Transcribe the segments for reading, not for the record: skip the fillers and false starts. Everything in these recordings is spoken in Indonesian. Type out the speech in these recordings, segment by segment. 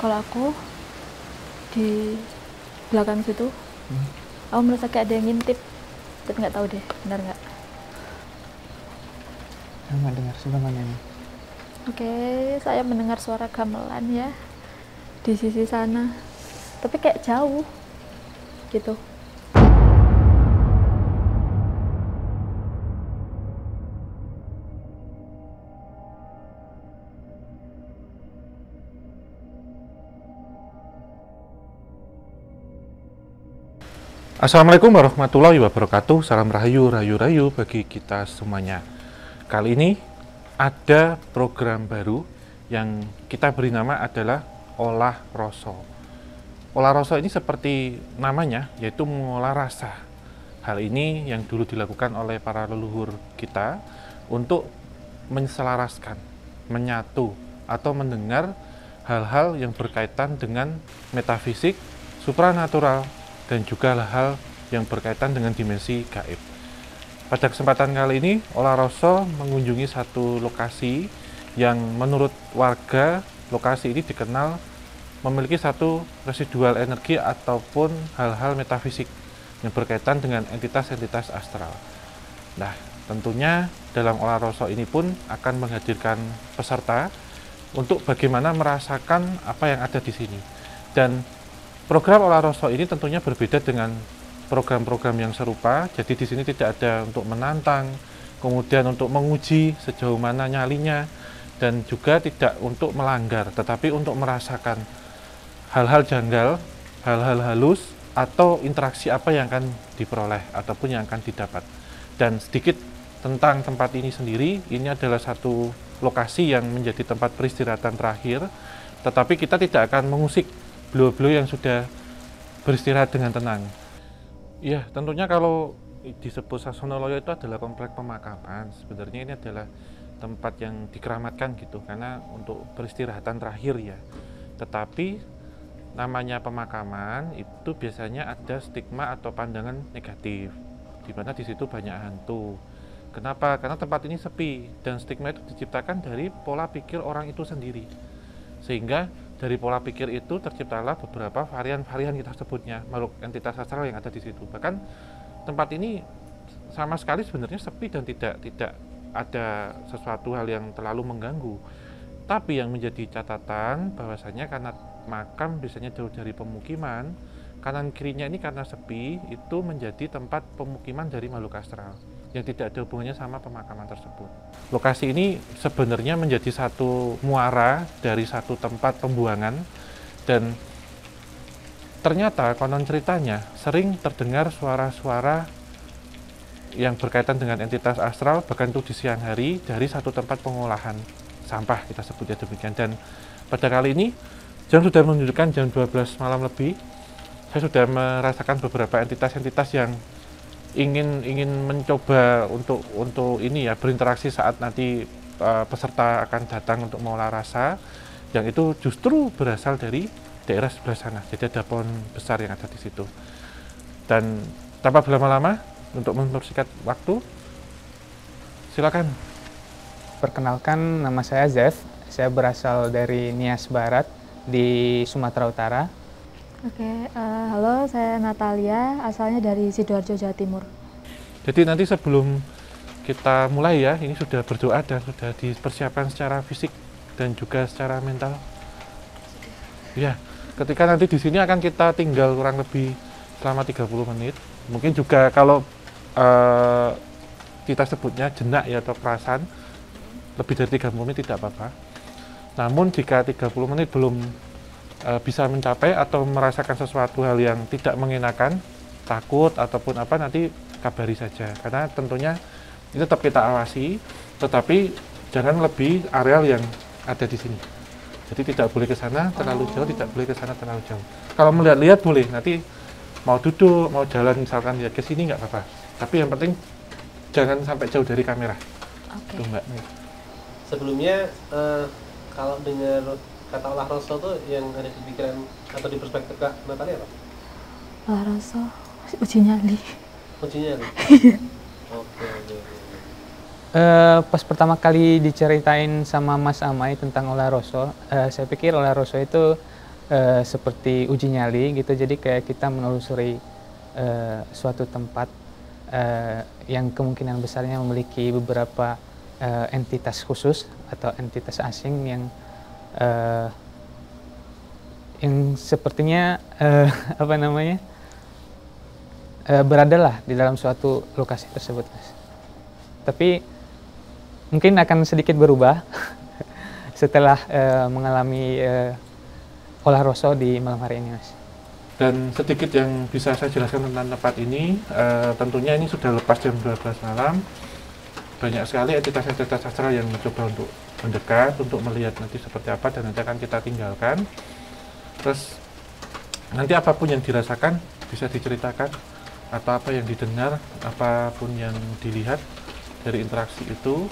Kalau aku di belakang situ, aku merasa kayak ada yang ngintip, tapi nggak tahu deh benar nggak. Nggak dengar sebelah mana ini? Oke, saya mendengar suara gamelan ya di sisi sana, tapi kayak jauh gitu. Assalamualaikum warahmatullahi wabarakatuh. Salam rahayu, rahayu bagi kita semuanya. Kali ini ada program baru yang kita beri nama adalah Olah Rasa. Olah rasa ini seperti namanya, yaitu mengolah rasa. Hal ini yang dulu dilakukan oleh para leluhur kita untuk menselaraskan, menyatu, atau mendengar hal-hal yang berkaitan dengan metafisik, supranatural, dan juga hal yang berkaitan dengan dimensi gaib. Pada kesempatan kali ini, Olah Rasa mengunjungi satu lokasi yang menurut warga lokasi ini dikenal memiliki satu residual energi ataupun hal-hal metafisik yang berkaitan dengan entitas-entitas astral. Nah, tentunya dalam Olah Rasa ini pun akan menghadirkan peserta untuk bagaimana merasakan apa yang ada di sini. Dan program Olah Rasa ini tentunya berbeda dengan program-program yang serupa. Jadi di sini tidak ada untuk menantang, kemudian untuk menguji sejauh mana nyalinya, dan juga tidak untuk melanggar, tetapi untuk merasakan hal-hal janggal, hal-hal halus, atau interaksi apa yang akan diperoleh ataupun yang akan didapat. Dan sedikit tentang tempat ini sendiri, ini adalah satu lokasi yang menjadi tempat peristirahatan terakhir, tetapi kita tidak akan mengusik beliau-beliau yang sudah beristirahat dengan tenang. Ya, tentunya kalau disebut Sasonoloyo itu adalah komplek pemakaman. Sebenarnya ini adalah tempat yang dikeramatkan gitu, karena untuk peristirahatan terakhir ya. Tetapi namanya pemakaman itu biasanya ada stigma atau pandangan negatif, di mana di situ banyak hantu. Kenapa? Karena tempat ini sepi, dan stigma itu diciptakan dari pola pikir orang itu sendiri. Sehingga dari pola pikir itu terciptalah beberapa varian-varian kita sebutnya makhluk entitas astral yang ada di situ. Bahkan tempat ini sama sekali sebenarnya sepi dan tidak ada sesuatu hal yang terlalu mengganggu. Tapi yang menjadi catatan bahwasanya karena makam biasanya jauh dari pemukiman, kanan kirinya ini karena sepi, itu menjadi tempat pemukiman dari makhluk astral yang tidak ada hubungannya sama pemakaman tersebut. Lokasi ini sebenarnya menjadi satu muara dari satu tempat pembuangan, dan ternyata konon ceritanya sering terdengar suara-suara yang berkaitan dengan entitas astral, bahkan itu di siang hari, dari satu tempat pengolahan sampah, kita sebutnya demikian. Dan pada kali ini jam sudah menunjukkan jam 12 malam lebih, saya sudah merasakan beberapa entitas-entitas yang ingin mencoba untuk ini ya, berinteraksi saat nanti peserta akan datang untuk mengolah rasa, yang itu justru berasal dari daerah sebelah sana. Jadi ada pohon besar yang ada di situ. Dan tanpa berlama-lama, untuk mempersingkat waktu, silakan. Perkenalkan, nama saya Zev. Saya berasal dari Nias Barat di Sumatera Utara. Oke, halo, saya Natalia, asalnya dari Sidoarjo, Jawa Timur. Jadi nanti sebelum kita mulai ya, ini sudah berdoa dan sudah dipersiapkan secara fisik dan juga secara mental. Ya, ketika nanti di sini akan kita tinggal kurang lebih selama 30 menit. Mungkin juga kalau kita sebutnya jenak ya atau perasaan, lebih dari 30 menit tidak apa-apa. Namun jika 30 menit belum bisa mencapai atau merasakan sesuatu hal yang tidak mengenakan, takut ataupun apa, nanti kabari saja. Karena tentunya ini tetap kita awasi, tetapi jangan lebih areal yang ada di sini. Jadi tidak boleh ke sana terlalu jauh, tidak boleh ke sana terlalu jauh. Kalau melihat-lihat boleh, nanti mau duduk, mau jalan misalkan ya ke sini nggak apa-apa. Tapi yang penting jangan sampai jauh dari kamera. Oke. Tuh, Mbak. Sebelumnya kalau dengar kata olah rasa tuh yang ada di pikiran atau di perspektif Kak Natalia apa? Olah rasa, uji nyali. Kuncinya nih. Oke. Pas pertama kali diceritain sama Mas Amai tentang Olah Rasa, saya pikir Olah Rasa itu seperti uji nyali gitu. Jadi kayak kita menelusuri suatu tempat yang kemungkinan besarnya memiliki beberapa entitas khusus atau entitas asing yang sepertinya apa namanya beradalah di dalam suatu lokasi tersebut, Mas. Tapi mungkin akan sedikit berubah setelah mengalami olah roso di malam hari ini, Mas. Dan sedikit yang bisa saya jelaskan tentang tempat ini, tentunya ini sudah lepas jam 12 malam. Banyak sekali entitas-entitas astral yang mencoba untuk mendekat, untuk melihat nanti seperti apa, dan nanti akan kita tinggalkan. Terus nanti apapun yang dirasakan bisa diceritakan, atau apa yang didengar, apapun yang dilihat dari interaksi itu.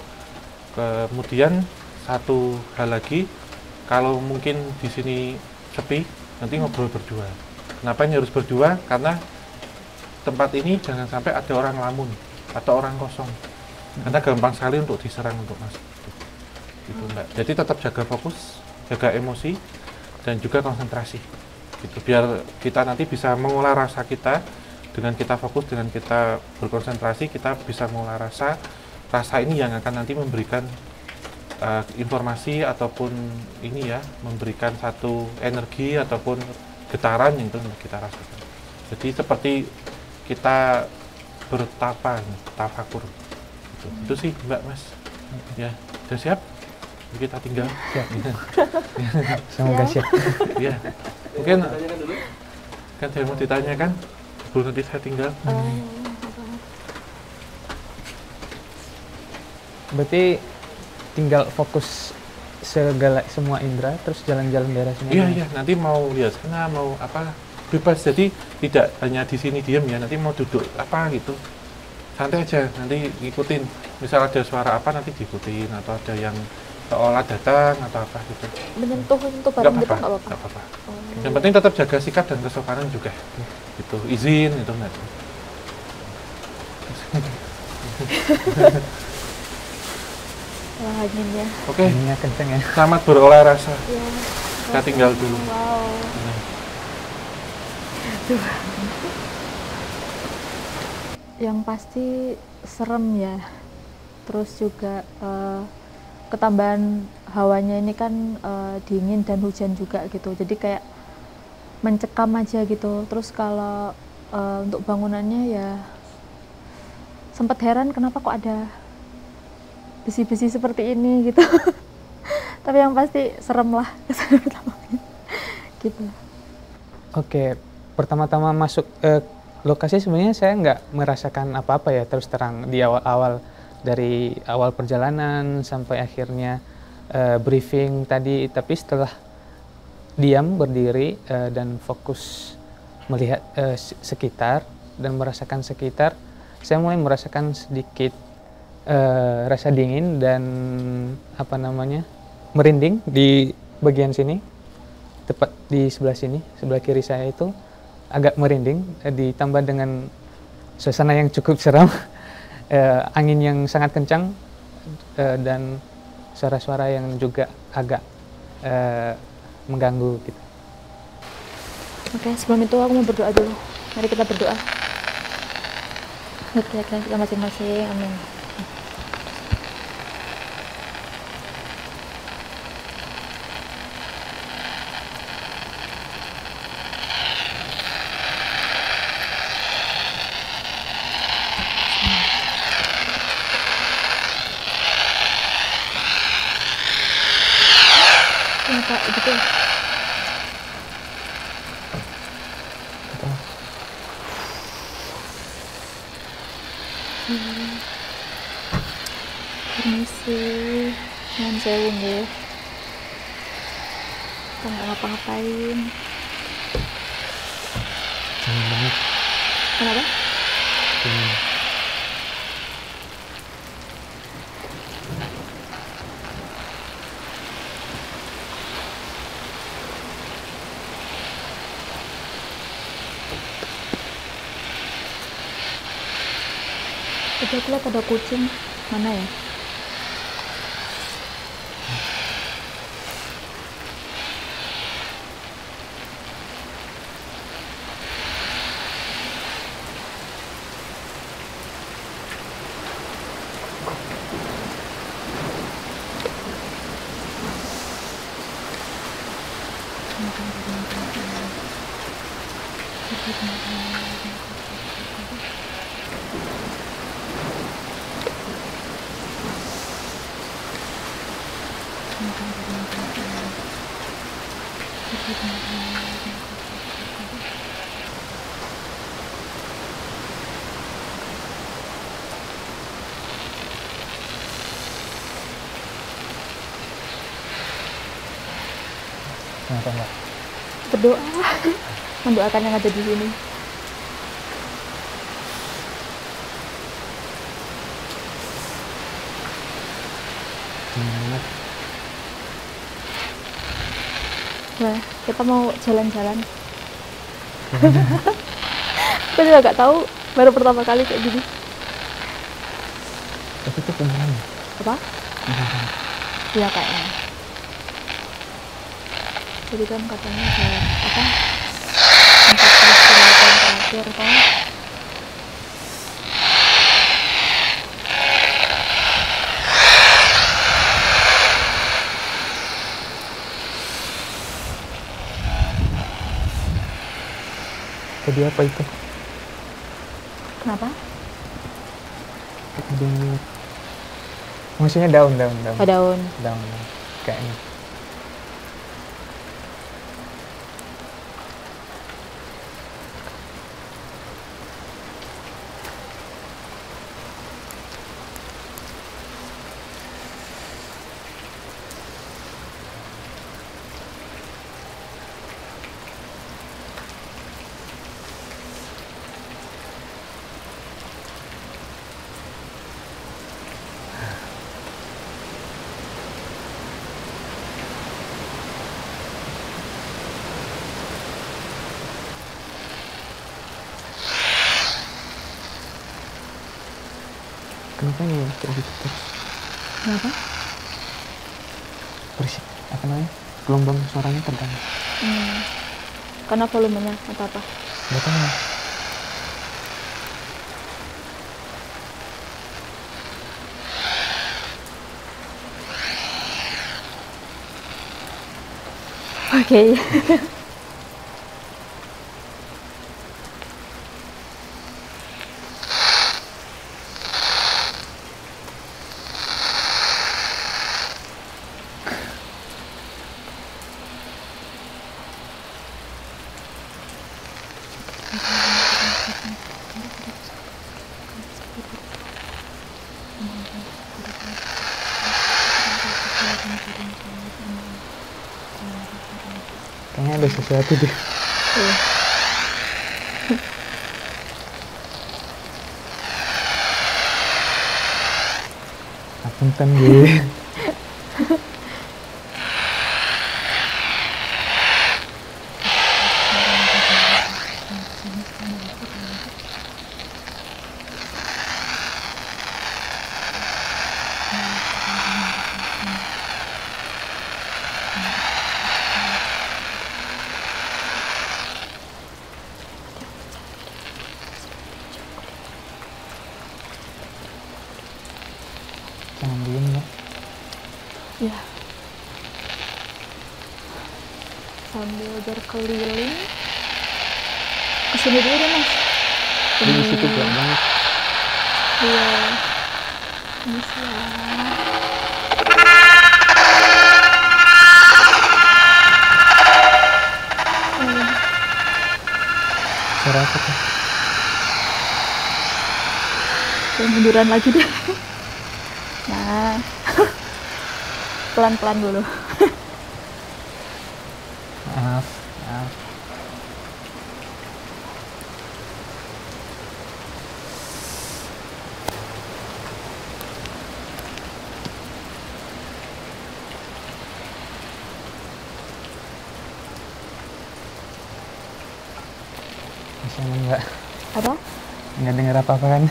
Kemudian satu hal lagi, kalau mungkin di sini sepi, nanti ngobrol berdua. Kenapa ini harus berdua? Karena tempat ini jangan sampai ada orang lamun atau orang kosong, karena gampang sekali untuk diserang untuk masuk. Gitu, Mbak. Jadi tetap jaga fokus, jaga emosi, dan juga konsentrasi. Gitu, biar kita nanti bisa mengolah rasa kita. Dengan kita fokus, dengan kita berkonsentrasi, kita bisa mengolah rasa ini yang akan nanti memberikan informasi ataupun ini ya, memberikan satu energi ataupun getaran yang itu kita rasakan. Jadi seperti kita bertapa, tafakur. Gitu. Itu sih Mbak, Mas. Ya, sudah siap? Kita tinggal. Siap. Semoga siap. Ya. Mungkin kan saya mau ditanyakan, sebelum nanti saya tinggal. Berarti tinggal fokus semua indera, terus jalan-jalan daerah semua. Iya, nanti mau lihat sana, mau apa, bebas. Jadi tidak hanya di sini diam ya, nanti mau duduk apa gitu, santai aja, nanti ngikutin. Misal ada suara apa, nanti diikutin, atau ada yang seolah datang atau apa gitu. Menyentuh barang gitu nggak apa-apa? Nggak apa-apa. Yang penting tetap jaga sikap dan kesopanan juga. Gitu, izin itu enggak. Wah, angin ya. Oke, Anginnya kenceng ya. selamat berolah rasa. Ya. Kita tinggal dulu. Wow. Aduh. Yang pasti serem ya. Terus juga ketambahan hawanya ini kan dingin dan hujan juga gitu. Jadi kayak mencekam aja gitu. Terus kalau untuk bangunannya ya sempat heran kenapa kok ada besi-besi seperti ini gitu. Tapi yang pasti serem lah gitu. Oke, pertama-tama masuk lokasi sebenarnya saya nggak merasakan apa-apa ya, terus terang di awal-awal, dari awal perjalanan sampai akhirnya briefing tadi. Tapi setelah diam, berdiri dan fokus melihat sekitar dan merasakan sekitar, saya mulai merasakan sedikit rasa dingin dan apa namanya, merinding di bagian sini, tepat di sebelah sini, sebelah kiri saya itu agak merinding, ditambah dengan suasana yang cukup seram, angin yang sangat kencang, dan suara-suara yang juga agak mengganggu gitu. Oke, sebelum itu aku mau berdoa dulu. Mari kita berdoa. Menurut keyakinan kita masing-masing, amin. Kak, gitu. Permisi, nyuwun sewu nggih. Kita nggak ngapa-ngapain. Kenapa? Tadi aku lihat ada kucing. Mana ya? Kenapa Mbak? Berdoa, mendoakan yang ada di sini. Semangat. Wah, kita mau jalan-jalan. Aku juga nggak tahu, baru pertama kali kayak gini. Tapi itu beneran ya? Apa? Beneran. Iya kayaknya. Jadi kan katanya ada apa? 40 km terakhir kan? Tadi apa itu? Kenapa? Ada yang... Maksudnya daun. Oh, daun. Daun. Kayaknya. Kenapa nih kayak gitu terus? Kenapa? Berisik. Apa namanya? Gelombang suaranya tegang. Karena volumenya atau apa? Gak tahu ya. Oke. Kayaknya ada sesuatu deh. Iya. Apunten gue. Jangan diem ya. Ya. Sambil berkeliling. Kesini dulu deh mas. Jadi di situ gelap banget. Iya. Bisa. Suara apa tuh? Munduran lagi deh. Nah. Pelan-pelan dulu. Maaf. Masih aman nggak? Apa? Nggak dengar apa-apa kan?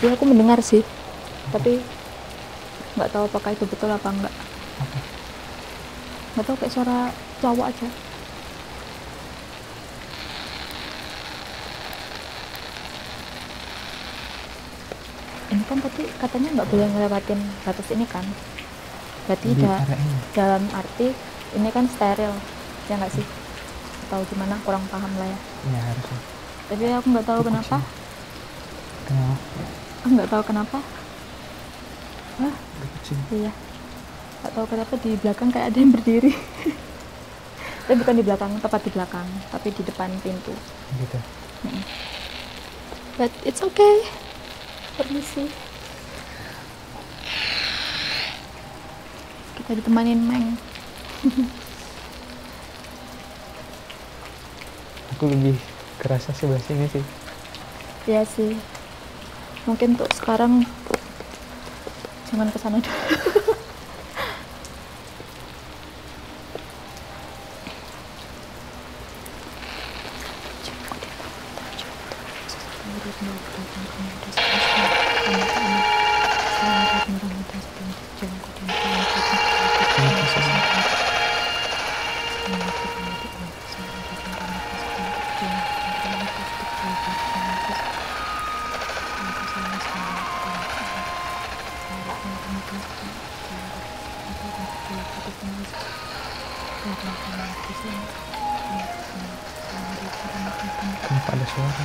Ya aku mendengar sih. Tapi nggak tahu apakah itu betul apa enggak. Nggak tahu, kayak suara cowok aja. Ini kan tadi katanya nggak boleh ngelewatin batas ini kan. Berarti Di area ini. dalam arti ini kan steril, ya nggak sih? Tahu gimana, kurang paham lah ya. Ya harusnya. Tapi aku nggak tahu kenapa. Kenapa? Aku nggak tahu kenapa. Wah, Kucing. iya. Nggak tahu kenapa di belakang kayak ada yang berdiri. Tapi bukan di belakang, tepat di belakang, tapi di depan pintu. Gitu. But it's okay. Permisi. Kita ditemanin Meng. Aku lebih kerasa sebelah sini sih. Iya sih. Mungkin untuk sekarang jangan kesana dulu. Kenapa ada suara?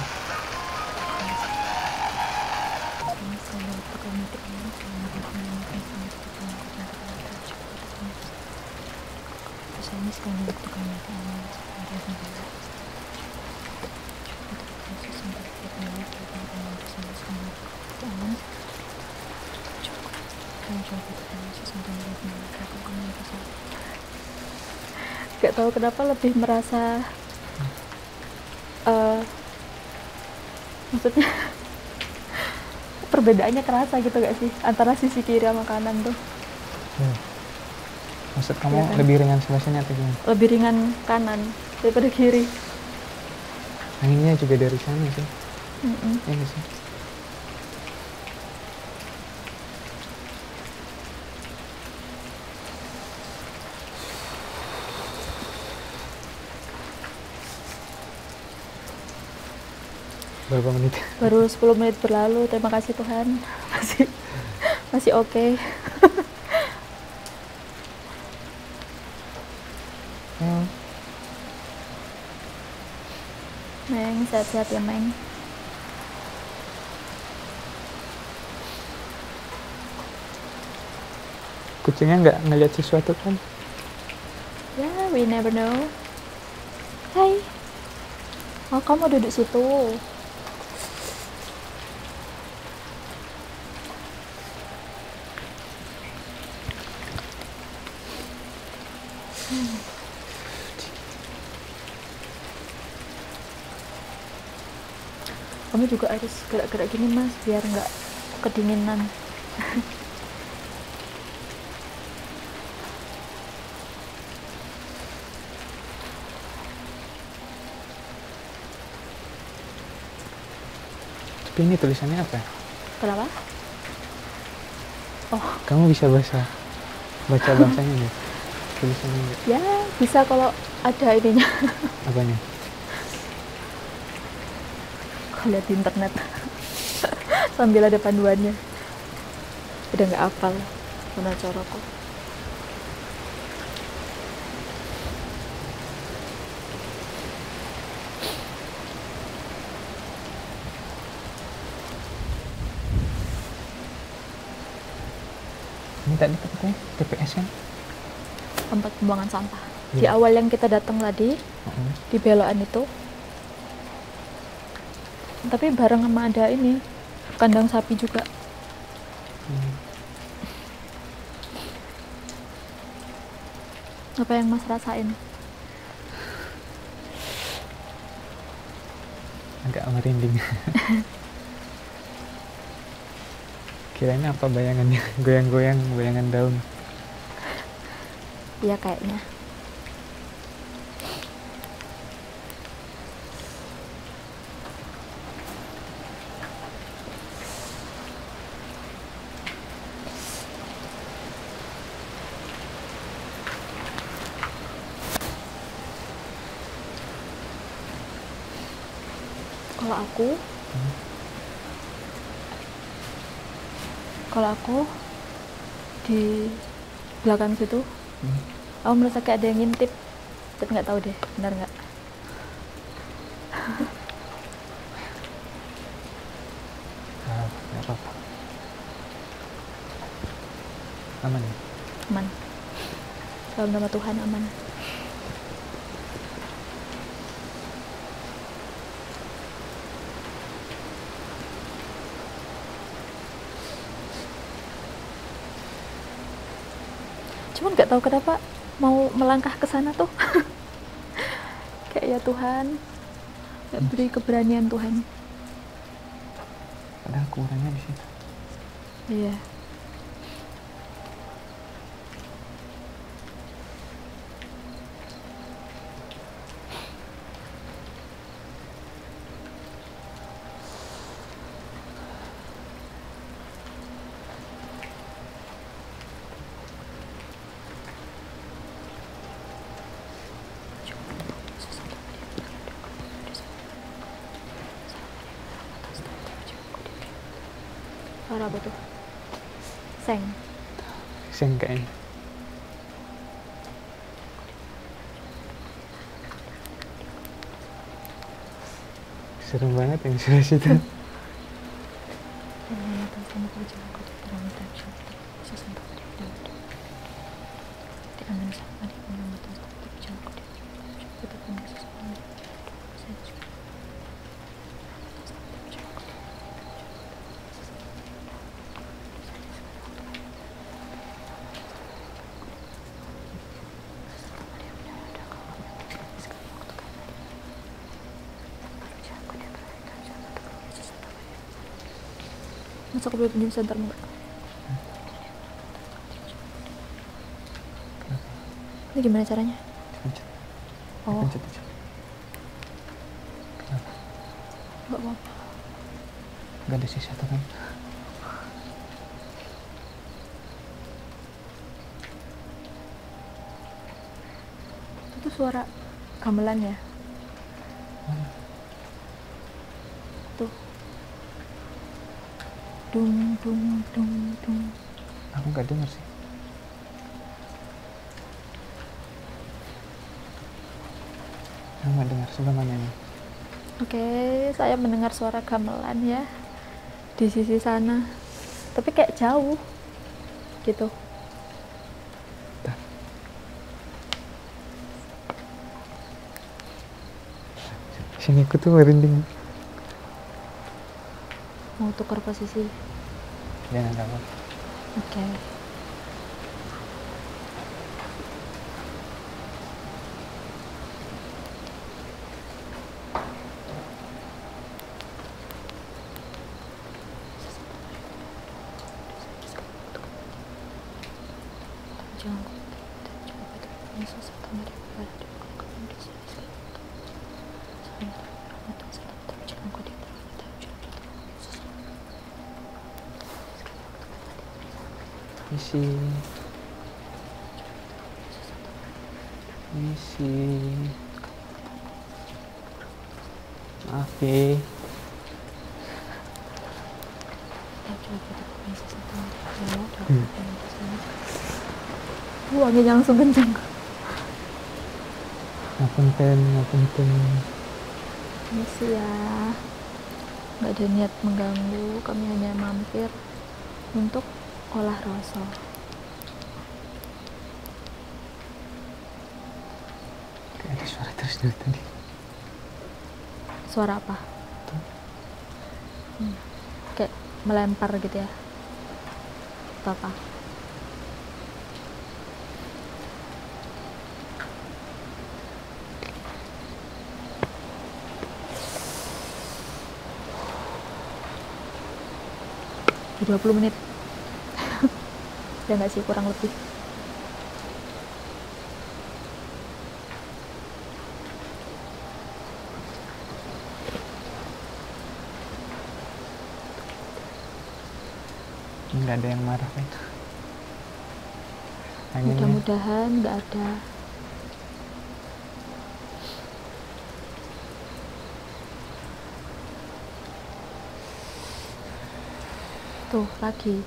Gak tahu kenapa lebih merasa maksudnya perbedaannya kerasa gitu gak sih antara sisi kiri sama kanan tuh. Maksud kamu Iya kan? lebih ringan sebelah sini atau gimana? Lebih ringan kanan daripada kiri. Anginnya juga dari sana sih. Mm-mm. Iya nggak sih? Berapa menit? Baru 10 menit berlalu, terima kasih Tuhan. Masih oke. Meng, sehat-sehat ya Meng. Kucingnya nggak ngeliat sesuatu kan? Ya, we never know. Hai. Oh, kamu duduk situ. Kamu juga harus gerak-gerak gini Mas, biar nggak kedinginan. Tapi ini tulisannya apa? Kenapa? Oh, Kamu bisa baca bahasanya nggak? Tulisannya nggak? ya bisa kalau ada ininya. Apanya? Kalau lihat di internet. Sambil ada panduannya. Udah nggak hafal mana caraku. Ini tadi tempatnya TPS kan? Tempat pembuangan sampah. Di Iya. awal yang kita datang tadi, di belokan itu. Tapi bareng sama ada ini, kandang sapi juga. Apa yang Mas rasain? Agak merinding. Kirain apa bayangannya? Goyang-goyang, bayangan daun. Iya kayaknya. Kalau aku di belakang situ Aku merasa kayak ada yang ngintip, tapi nggak tahu deh benar nggak. Nggak apa-apa. Aman ya? Aman. Dalam nama Tuhan aman. Cuman nggak tahu kenapa mau melangkah ke sana tuh. Kayak ya Tuhan, nggak beri keberanian Tuhan. Padahal kurangnya di situ. Iya. Suara apa tuh? Seng. Seng kayaknya. Serem banget yang sebelah situ. Masa aku boleh pinjam sebentar enggak? Ini gimana caranya? Pencet. Oh, Pencet aja. enggak apa-apa. Gak ada sisa tuh kan? Itu suara gamelan ya? Tuh. Dung dung dung dung. Aku nggak dengar sih. Aku nggak dengar sebelah mana ini. Oke, saya mendengar suara gamelan ya di sisi sana. Tapi kayak jauh gitu. Bentar. Sini aku tuh merinding. Mau tukar posisi. Jangan apa. Oke. Misi. Misi. Maaf ya. Anginnya langsung kencang. Ngapunten, ngapunten. Misi ya, nggak ada niat mengganggu, kami hanya mampir untuk olah rasa. Kayak ada suara terus dari tadi. Suara apa? Kayak melempar gitu ya? Atau apa? Di 20 menit. Ya nggak sih, kurang lebih. Nggak ada yang marah kan? Anginnya. Mudah-mudahan nggak ada. Tuh lagi.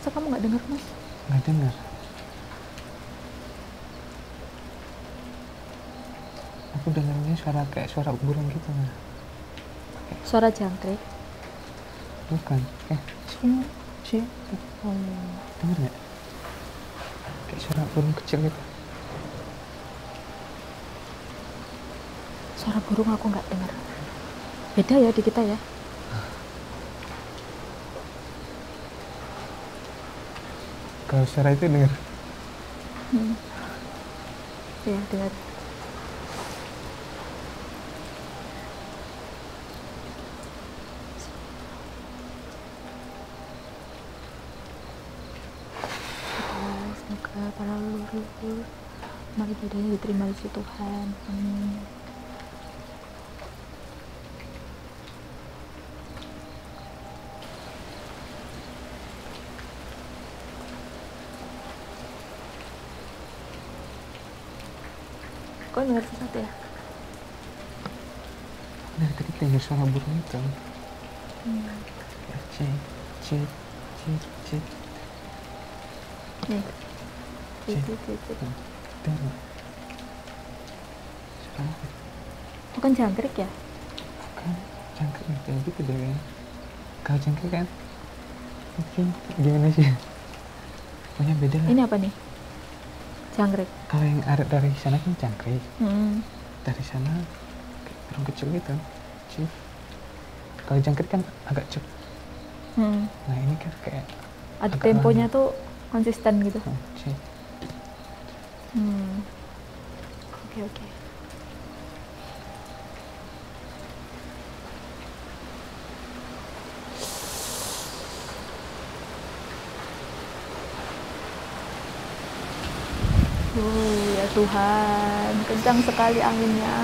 Masa kamu nggak dengar, Mas? Nggak dengar. Aku dengarnya suara kayak suara burung gitu nah. Suara jangkrik. Bukan. Sih. Oh. Dengar nggak? Kayak suara burung kecil gitu. Suara burung aku nggak dengar. Beda ya di kita ya. Kalau suara itu dengar. Iya, dengar. Semoga para leluhur amal ibadahnya diterima di sisi Tuhan. Amin. Kok dengar sesuatu ya? Dari tadi dengar suara burung itu. Cit, cit, cit, cit. Nih. Cit. Cit. Dengar. Suara apa? Bukan jangkrik ya? Bukan, jangkrik kayak gitu deh kayaknya. Kalau jangkrik kan mungkin gimana sih? Pokoknya beda lah. Ini apa nih? Jangkrik. Kalau yang ada dari sana kan jangkrik. Dari sana kayak burung kecil gitu. Cip. Kalau jangkrik kan agak cep. Nah ini kan kayak Ada agak temponya lama. tuh konsisten gitu. Cip. Oke. Ya Tuhan, kencang sekali anginnya.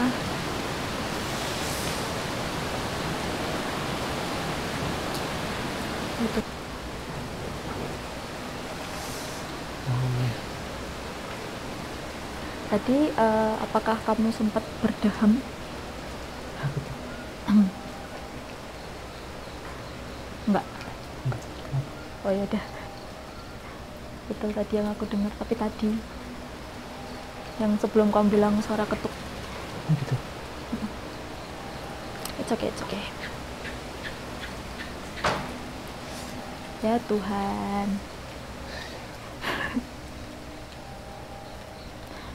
Itu. Tadi apakah kamu sempat berdaham? Apa tuh? Enggak. Enggak. Kenapa? Oh ya udah. Betul tadi yang aku dengar, tapi tadi yang sebelum kamu bilang suara ketuk. Oh gitu. It's okay. Ya Tuhan.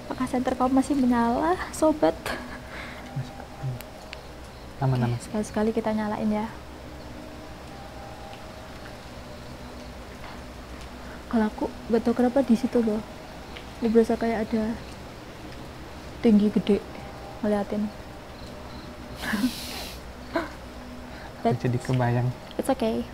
Apakah senter kamu masih menyala, sobat? Aman. Sekali-sekali kita nyalain ya. Kalau aku gak tau kenapa di situ loh, aku berasa kayak ada tinggi gede ngeliatin. Jadi kebayang. It's okay.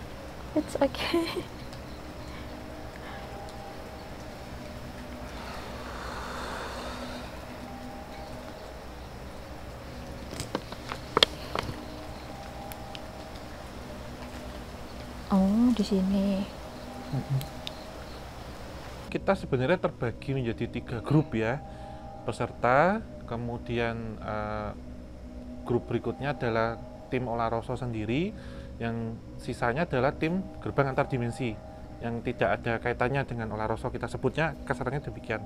Oh, di sini. Kita sebenarnya terbagi menjadi 3 grup ya, peserta, kemudian grup berikutnya adalah tim Olaroso sendiri, yang sisanya adalah tim gerbang antar dimensi yang tidak ada kaitannya dengan Olaroso, kita sebutnya kasarnya demikian.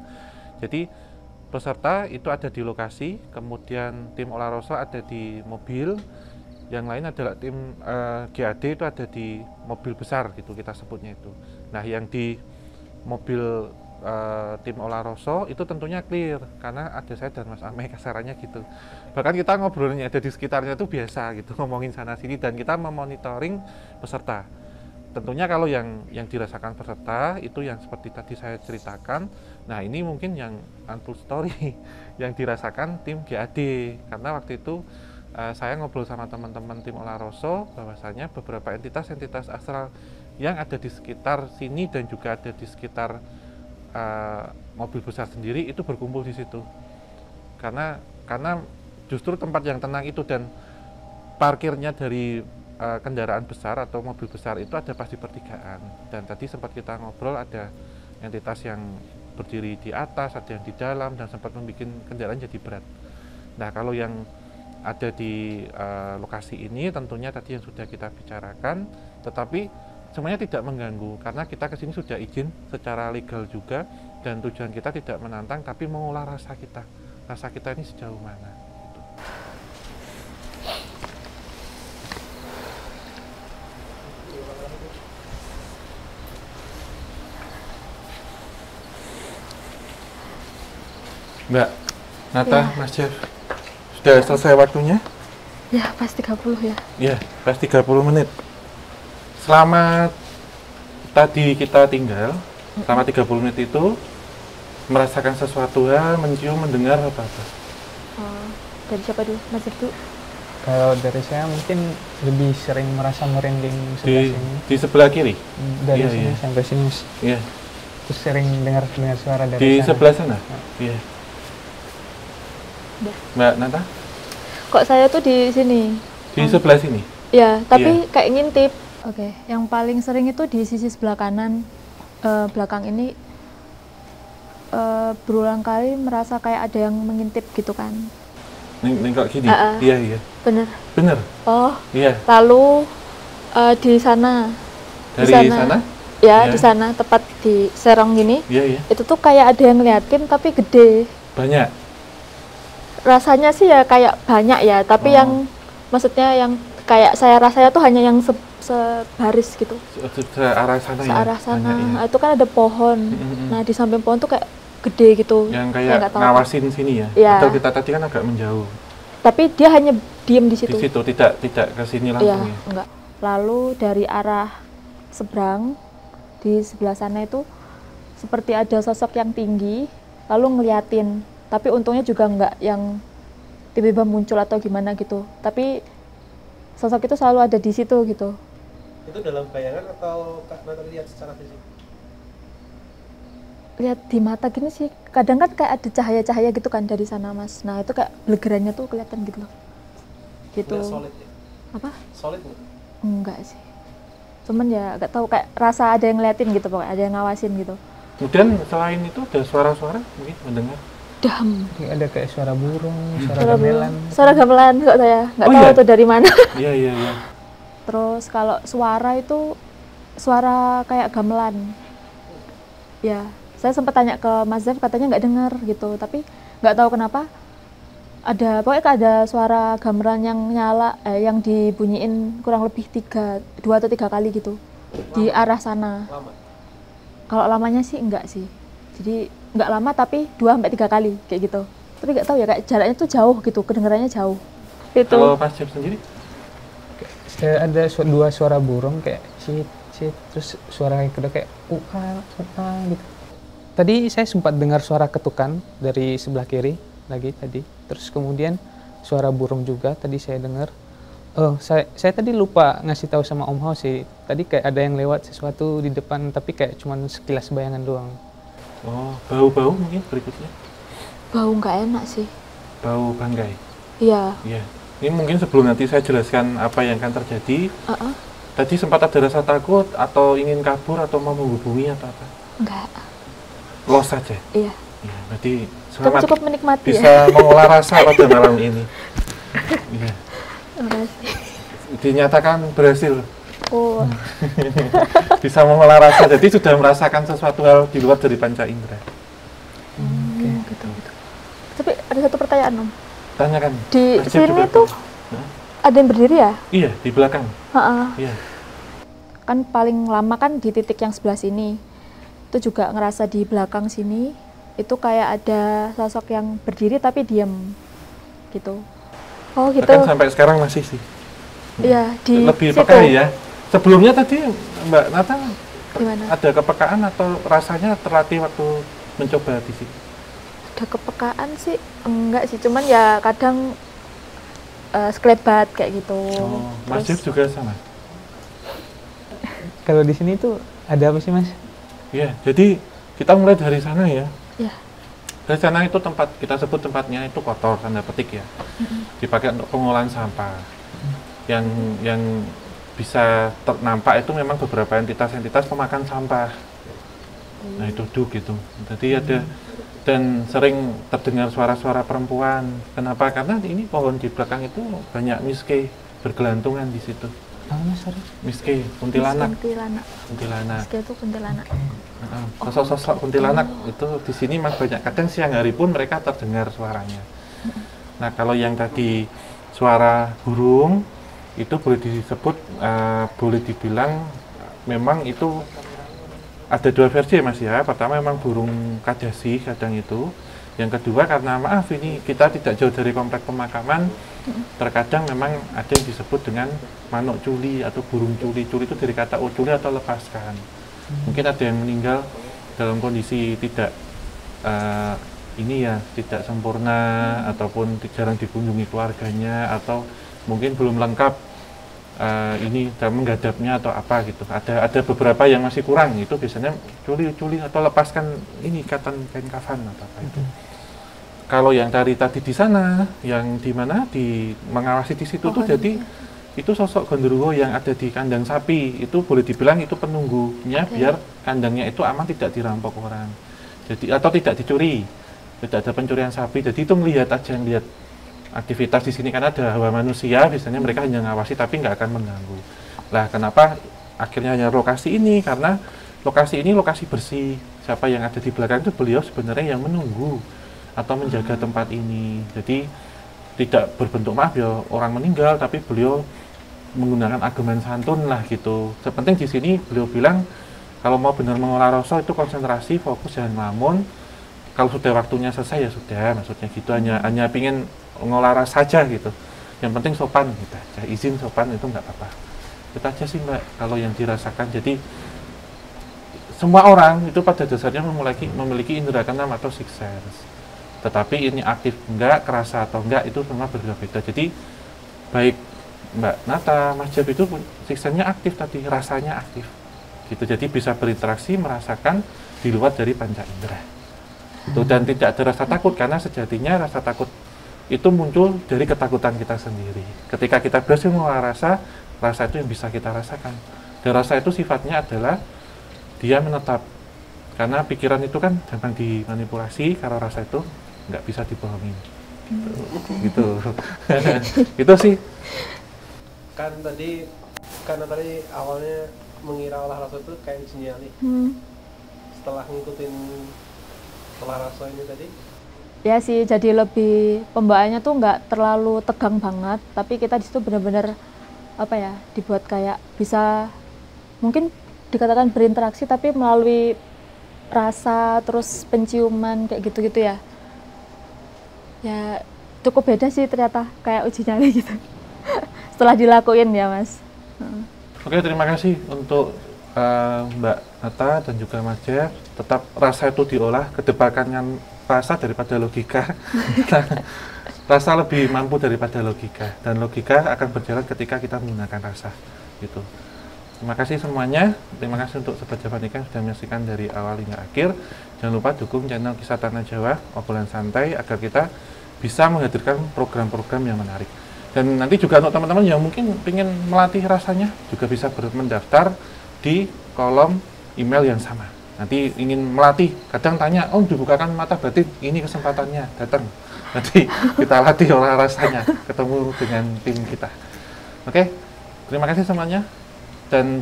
Jadi peserta itu ada di lokasi, kemudian tim Olaroso ada di mobil, yang lain adalah tim GAD itu ada di mobil besar gitu kita sebutnya itu. Nah yang di mobil tim Olaroso itu tentunya clear karena ada saya dan Mas Ame, kasarannya gitu. Bahkan kita ngobrolnya ada di sekitarnya itu biasa gitu, ngomongin sana sini, dan kita memonitoring peserta. Tentunya kalau yang dirasakan peserta itu yang seperti tadi saya ceritakan. Nah ini mungkin yang untold story yang dirasakan tim GAD, karena waktu itu saya ngobrol sama teman-teman tim Olaroso bahwasanya beberapa entitas astral yang ada di sekitar sini dan juga ada di sekitar mobil besar sendiri itu berkumpul di situ. Karena justru tempat yang tenang itu dan parkirnya dari kendaraan besar atau mobil besar itu ada pas di pertigaan. Dan tadi sempat kita ngobrol ada entitas yang berdiri di atas, ada yang di dalam, dan sempat membuat kendaraan jadi berat. Nah kalau yang ada di lokasi ini tentunya tadi yang sudah kita bicarakan, tetapi semuanya tidak mengganggu karena kita kesini sudah izin secara legal juga, dan tujuan kita tidak menantang tapi mengolah rasa kita ini sejauh mana gitu. Mbak Nata, Ya. Mas Jeff, sudah selesai waktunya? Ya, pas 30 ya. Ya, pas 30 menit. Selama tadi kita tinggal, selama 30 menit itu merasakan sesuatu hal, mencium, mendengar apa-apa? Dari siapa dulu? Mas Ibtu? Kalau dari saya mungkin lebih sering merasa merinding sebelah sini. Di sebelah kiri? Dari Iya, sini iya. sampai sini, Mas. Iya. Terus sering dengar suara dari Di sana. sebelah sana? Iya. Udah. Mbak Nata? Kok saya tuh di sini? Di sebelah sini? Ya, tapi Iya. kayak ngintip. Oke, yang paling sering itu di sisi sebelah kanan belakang ini berulang kali merasa kayak ada yang mengintip gitu kan. Nengok gini? Ah. Iya, iya. Bener. Bener? Oh, Iya. lalu di sana. Dari Di sana? Ya, Iya. di sana tepat di serong gini. Iya, iya. Itu tuh kayak ada yang ngeliatin tapi gede. Banyak? Rasanya sih ya kayak banyak ya, tapi Oh. yang maksudnya yang kayak saya rasanya tuh hanya yang sebaris gitu. Searah sana ya? Searah sana. Banyak, ya. Nah, itu kan ada pohon. Mm-mm. Nah, di samping pohon tuh kayak gede gitu. Yang Saya kayak nggak tahu. ngawasin sini ya? Iya. Atau kita tadi kan agak menjauh. Tapi dia hanya diem di situ. Di situ, tidak ke sini Iya, langsung ya? enggak. Lalu dari arah seberang di sebelah sana itu seperti ada sosok yang tinggi lalu ngeliatin. Tapi untungnya juga enggak yang tiba-tiba muncul atau gimana gitu. Tapi sosok itu selalu ada di situ gitu. Itu dalam bayangan atau Kak Nata lihat secara fisik? Lihat di mata gini sih, kadang kan kayak ada cahaya-cahaya gitu kan dari sana, Mas. Nah, itu kayak blegerannya tuh kelihatan gitu loh. Gitu. Nggak solid ya? Apa? Solid nggak? Enggak sih. Cuman ya agak tahu kayak rasa ada yang ngeliatin gitu pokoknya, ada yang ngawasin gitu. Kemudian selain itu ada suara-suara mungkin mendengar? Dam. Ada kayak suara burung, suara Suara gamelan. Suara gamelan kok saya. Nggak Oh, tahu iya? tuh dari mana. Iya, iya, iya. Terus kalau suara itu suara kayak gamelan. Ya, saya sempat tanya ke Mas Zef, katanya nggak dengar gitu. Tapi nggak tahu kenapa ada pokoknya ada suara gamelan yang nyala, yang dibunyiin kurang lebih 2 atau 3 kali gitu di arah sana. Lama? Kalau lamanya sih enggak sih. Jadi enggak lama tapi 2 sampai 3 kali kayak gitu. Tapi nggak tahu ya kayak jaraknya tuh jauh gitu, kedengarannya jauh. Gitu. Kalau Mas Jeff sendiri? Ada dua suara burung kayak cit, terus suara yang kedua kayak gitu. Tadi saya sempat dengar suara ketukan dari sebelah kiri lagi tadi. Terus kemudian suara burung juga tadi saya dengar. Oh, saya tadi lupa ngasih tahu sama Om Hao sih. Tadi kayak ada yang lewat sesuatu di depan tapi kayak cuman sekilas bayangan doang. Oh, bau-bau mungkin berikutnya? Bau nggak enak sih. Bau banggai? Iya. Iya. Ini mungkin sebelum nanti saya jelaskan apa yang akan terjadi. Tadi sempat ada rasa takut atau ingin kabur atau mau menghubungi atau apa? Enggak. Los saja? Iya. Ya, berarti Kamu selamat cukup menikmati bisa mengolah rasa pada malam ini. Iya. Terima kasih. Dinyatakan berhasil. Oh, Bisa mengolah rasa, jadi sudah merasakan sesuatu hal di luar dari panca indera. gitu. Tapi ada satu pertanyaan, Om. Tanyakan. Di Mas Jeff sini juga tuh boleh. Hah? ada yang berdiri ya? Iya, di belakang. Iya. Kan paling lama kan di titik yang sebelah sini. Itu juga ngerasa di belakang sini itu kayak ada sosok yang berdiri tapi diam gitu. Oh gitu. Bahkan sampai sekarang masih sih. Iya di Lebih situ. peka ya. Sebelumnya tadi Mbak Nata Gimana? ada kepekaan atau rasanya terlatih waktu mencoba di sini? Ada kepekaan sih enggak sih, cuman ya kadang sekelebat kayak gitu. Oh, Mas Jeff juga sama? Kalau di sini tuh ada apa sih, Mas? Iya, jadi kita mulai dari sana ya. Iya. Dari sana itu tempat, kita sebut tempatnya itu kotor, tanda petik ya. Dipakai untuk pengolahan sampah. Yang bisa ternampak itu memang beberapa entitas-entitas pemakan sampah. Nah itu duduk gitu. Jadi ada, dan sering terdengar suara-suara perempuan. Kenapa? Karena ini pohon di belakang itu banyak miske bergelantungan di situ. Oh, Mas, sorry. Miski, kuntilanak. Kuntilanak. Kuntilanak. Miski itu kuntilanak. Sosok-sosok kuntilanak itu di sini memang banyak. Kadang siang hari pun mereka terdengar suaranya. Nah, kalau yang tadi suara burung itu boleh disebut, boleh dibilang memang itu ada dua versi ya Mas ya. Pertama memang burung kadasi kadang itu. Yang kedua karena maaf ini kita tidak jauh dari komplek pemakaman, terkadang memang ada yang disebut dengan manuk culi atau burung culi. Culi itu dari kata uculi atau lepaskan. Mungkin ada yang meninggal dalam kondisi tidak ini ya, tidak sempurna ataupun jarang dikunjungi keluarganya atau mungkin belum lengkap ini dalam menggadapnya atau apa gitu. Ada beberapa yang masih kurang, itu biasanya culi atau lepaskan ini ikatan kain kafan atau apa itu. Kalau yang tadi di sana, yang di mana di mengawasi di situ tuh jadi itu sosok genderuwo yang ada di kandang sapi, itu boleh dibilang itu penunggunya biar kandangnya itu aman, tidak dirampok orang. Jadi atau tidak dicuri. Tidak ada pencurian sapi. Jadi itu melihat aja, lihat aktivitas di sini karena ada hawa manusia, biasanya mereka hanya ngawasi tapi nggak akan mengganggu. Lah kenapa akhirnya hanya lokasi ini? Karena lokasi ini lokasi bersih. Siapa yang ada di belakang itu beliau sebenarnya yang menunggu atau menjaga tempat ini. Jadi tidak berbentuk maaf ya orang meninggal, tapi beliau menggunakan ageman santun lah gitu. Sepenting di sini beliau bilang kalau mau benar mengolah rasa itu konsentrasi, fokus, jangan ngelamun. Kalau sudah waktunya selesai ya sudah, maksudnya gitu, hanya pingin ngolah rasa saja gitu. Yang penting sopan gitu aja, izin sopan itu nggak apa-apa. Itu aja sih Mbak kalau yang dirasakan. Jadi semua orang itu pada dasarnya memiliki indera keenam atau sixth sense. Tetapi ini aktif enggak, kerasa atau enggak itu semua berbeda-beda. Jadi baik Mbak Nata, Mas Jeff itu sixth sense-nya aktif tadi, rasanya aktif. Gitu. Jadi bisa berinteraksi, merasakan di luar dari panca indera. Itu, dan tidak ada rasa takut karena sejatinya rasa takut itu muncul dari ketakutan kita sendiri. Ketika kita berhasil mengolah rasa itu yang bisa kita rasakan. Dan rasa itu sifatnya adalah dia menetap. Karena pikiran itu kan gampang dimanipulasi, kalau rasa itu nggak bisa dibohongin. Gitu. Itu sih. Karena tadi awalnya mengira olah rasa itu kayak uji nyali. Setelah ngikutin olah rasa ini tadi, ya sih, jadi lebih pembawaannya tuh nggak terlalu tegang banget, tapi kita di situ benar-benar apa ya, dibuat kayak bisa mungkin dikatakan berinteraksi tapi melalui rasa terus penciuman kayak gitu-gitu ya. Ya cukup beda sih ternyata, kayak uji nyali gitu. Setelah dilakuin ya Mas. Oke, terima kasih untuk Mbak Nata dan juga Mas Jeff. Tetap rasa itu diolah, kedepankan rasa daripada logika. Rasa lebih mampu daripada logika, dan logika akan berjalan ketika kita menggunakan rasa gitu. Terima kasih semuanya. Terima kasih untuk Sobat Javanika yang sudah menyaksikan dari awal hingga akhir. Jangan lupa dukung channel Kisah Tanah Jawa, obrolan santai, agar kita bisa menghadirkan program-program yang menarik. Dan nanti juga untuk teman-teman yang mungkin ingin melatih rasanya, juga bisa mendaftar di kolom email yang sama. Nanti ingin melatih, kadang tanya, oh dibukakan mata batin, ini kesempatannya, datang. Nanti kita latih olah rasanya, ketemu dengan tim kita. Oke, terima kasih semuanya. Dan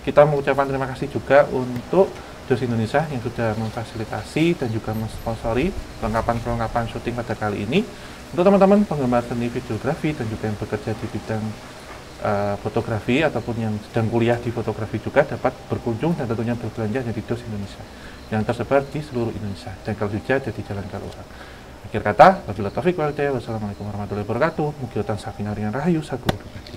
kita mengucapkan terima kasih juga untuk DOS Indonesia yang sudah memfasilitasi dan juga mensponsori perlengkapan syuting pada kali ini. Untuk teman-teman penggemar seni videografi dan juga yang bekerja di bidang fotografi ataupun yang sedang kuliah di fotografi juga dapat berkunjung dan tentunya berbelanja di DOS Indonesia yang tersebar di seluruh Indonesia. Dan kalau juga ada di Jalan Kaluran. Akhir kata, wabillahi taufiq wal hidayah. Wassalamualaikum warahmatullahi wabarakatuh. Mugi tansah pinaringan rahayu sagung dumadi.